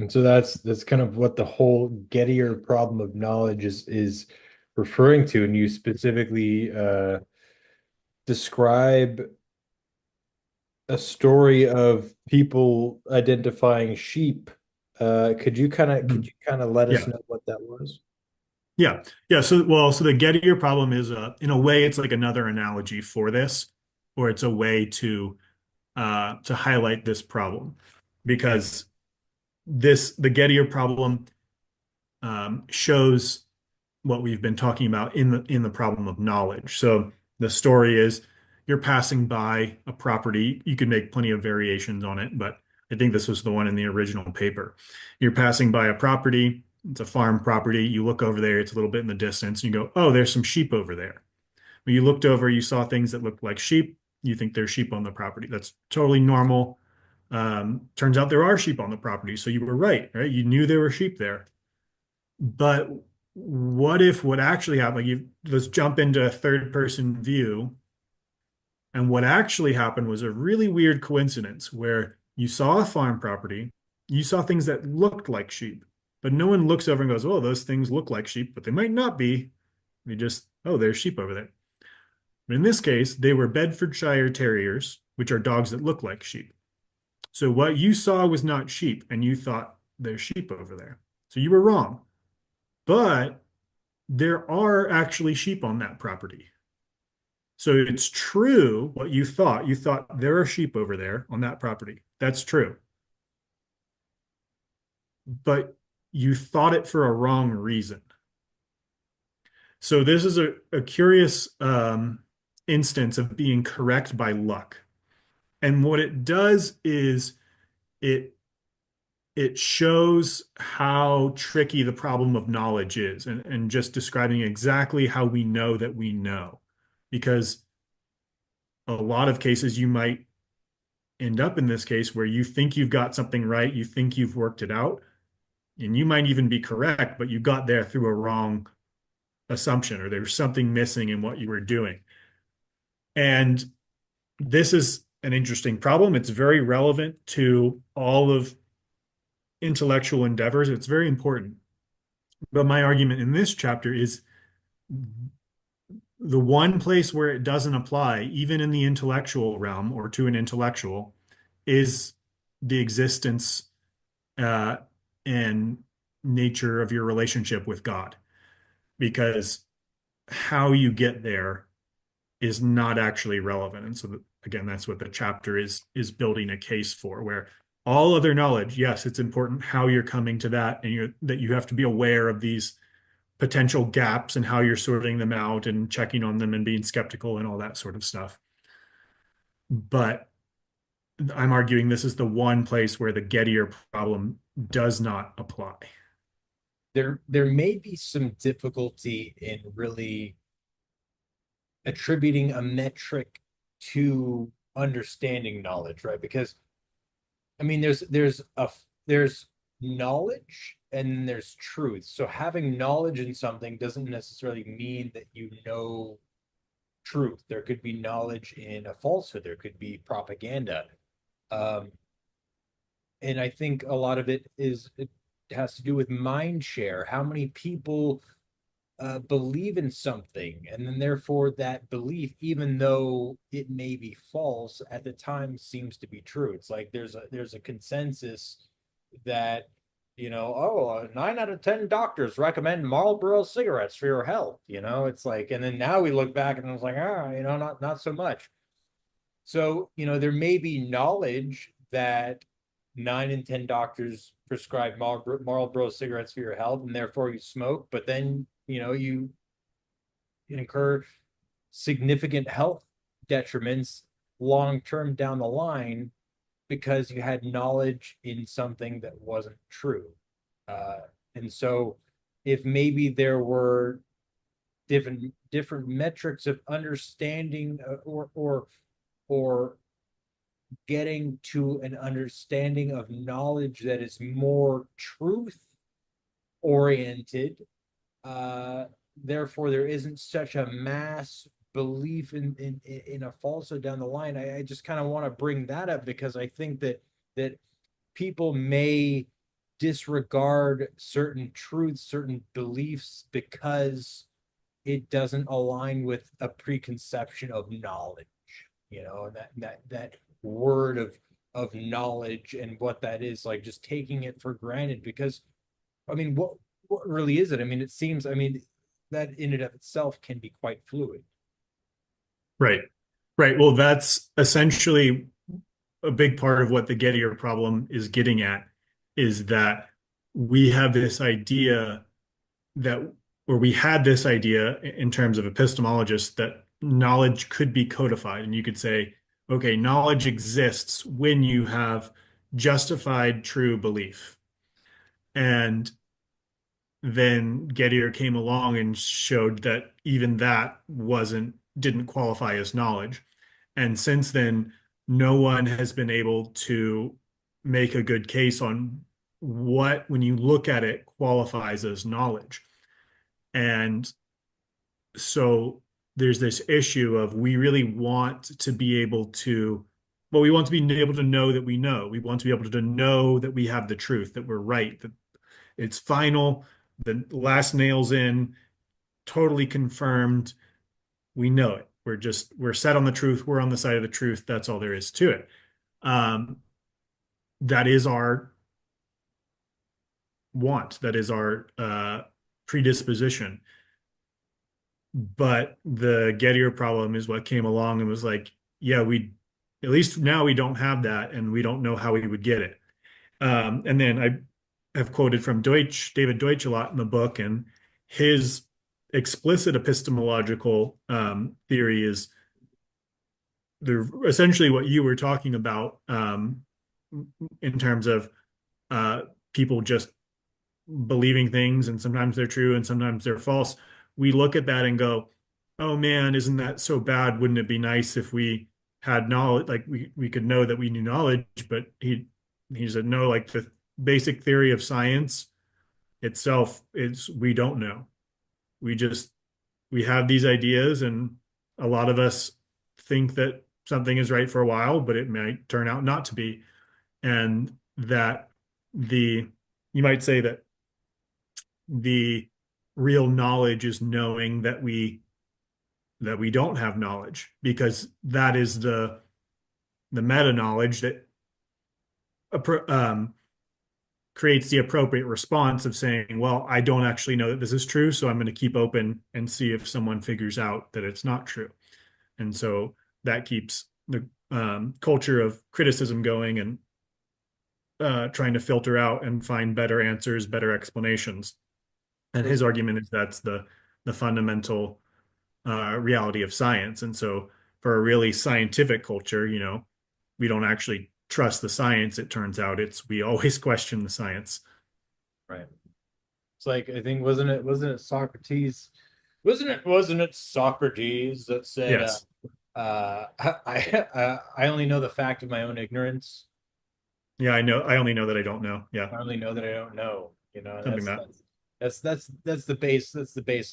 And so that's kind of what the whole Gettier problem of knowledge is referring to. And you specifically describe a story of people identifying sheep. Could Mhm. you kind of let us Yeah. know what that was? Yeah. Yeah. So the Gettier problem is in a way it's like another analogy for this, or it's a way to highlight this problem because the Gettier problem shows what we've been talking about in the problem of knowledge. So the story is you're passing by a property. You can make plenty of variations on it, but I think this was the one in the original paper. You're passing by a property. It's a farm property. You look over there, it's a little bit in the distance, and you go, "Oh, there's some sheep over there." When you looked over, you saw things that looked like sheep. You think there's sheep on the property. That's totally normal. Turns out there are sheep on the property, so you were right, right? You knew there were sheep there. But what if what actually happened, like let's jump into a third person view, and what actually happened was a really weird coincidence where you saw a farm property, you saw things that looked like sheep, but no one looks over and goes, "Oh, those things look like sheep, but they might not be." They just, "Oh, there's sheep over there." But in this case, they were Bedfordshire Terriers, which are dogs that look like sheep. So what you saw was not sheep, and you thought there's sheep over there. So you were wrong. But there are actually sheep on that property. So it's true what you thought. You thought there are sheep over there on that property. That's true. But you thought it for a wrong reason. So this is a curious instance of being correct by luck. And what it does is it it shows how tricky the problem of knowledge is and just describing exactly how we know that we know. Because a lot of cases you might end up in this case where you think you've got something right, you think you've worked it out, and you might even be correct, but you got there through a wrong assumption or there's something missing in what you were doing. And this is an interesting problem. It's very relevant to all of intellectual endeavors. It's very important. But my argument in this chapter is the one place where it doesn't apply, even in the intellectual realm or to an intellectual, is the existence uh, and nature of your relationship with God, because how you get there is not actually relevant. And so, again, that's what the chapter is building a case for, where all other knowledge, yes, it's important how you're coming to that, and that you have to be aware of these potential gaps and how you're sorting them out and checking on them and being skeptical and all that sort of stuff. But I'm arguing this is the one place where the Gettier problem does not apply. There may be some difficulty in really attributing a metric to understanding knowledge, right? Because I mean, there's knowledge and there's truth. So having knowledge in something doesn't necessarily mean that you know truth. There could be knowledge in a falsehood. There could be propaganda. Um, and I think a lot of it has to do with mind share. How many people believe in something, and then therefore that belief, even though it may be false, at the time seems to be true. It's like there's a consensus that oh, 9 out of 10 doctors recommend Marlboro cigarettes for your health. It's like, and then now we look back and it's like, not so much. So, there may be knowledge that 9 in 10 doctors prescribe Marlboro cigarettes for your health, and therefore you smoke, but then, you incur significant health detriments long term down the line because you had knowledge in something that wasn't true. Uh, and so, if maybe there were different metrics of understanding, or getting to an understanding of knowledge that is more truth oriented, uh therefore there isn't such a mass belief in a falsehood down the line. I just kind of want to bring that up because I think that people may disregard certain truths, certain beliefs because it doesn't align with a preconception of knowledge, and that word of knowledge and what that is, like just taking it for granted because I mean, what really is it? I mean, it seems, I mean, that in and of itself can be quite fluid. Right. Right. Well, that's essentially a big part of what the Gettier problem is getting at is that we have this idea that, or we had this idea in terms of epistemologists that knowledge could be codified. And you could say, okay, knowledge exists when you have justified true belief. And then Gettier came along and showed that even that didn't qualify as knowledge. And since then, no one has been able to make a good case on what, when you look at it, qualifies as knowledge. And so there's this issue of we really want to be able to, well, we want to be able to know that we know. We want to be able to know that we have the truth, that we're right, that it's final, the last nail's in, totally confirmed. We know it. We're set on the truth. We're on the side of the truth. That's all there is to it. Um, that is our want. That is our predisposition. But the Gettier problem is what came along and was like, yeah, at least now we don't have that, and we don't know how we would get it. And then I have quoted from David Deutsch a lot in the book, and his explicit epistemological theory is essentially what you were talking about in terms of uh, people just believing things, and sometimes they're true and sometimes they're false. We look at that and go, "Oh man, isn't that so bad? Wouldn't it be nice if we had knowledge, like we could know that we knew knowledge?" But he said, "No, like the basic theory of science itself is we don't know. We just we have these ideas, and a lot of us think that something is right for a while, but it might turn out not to be." And that the you might say that the real knowledge is knowing that we don't have knowledge, because that is the meta knowledge that um, creates the appropriate response of saying, well, I don't actually know that this is true, so I'm going to keep open and see if someone figures out that it's not true. And so that keeps the culture of criticism going, and trying to filter out and find better answers, better explanations. And his argument is that's the fundamental reality of science. And so for a really scientific culture, we don't actually trust the science. It turns out we always question the science. Right. It's like I think wasn't it Socrates? Wasn't it Socrates that said Yes. I only know the fact of my own ignorance. Yeah, I know. I only know that I don't know. Yeah, I only know that I don't know. something that. That's the base. That's the base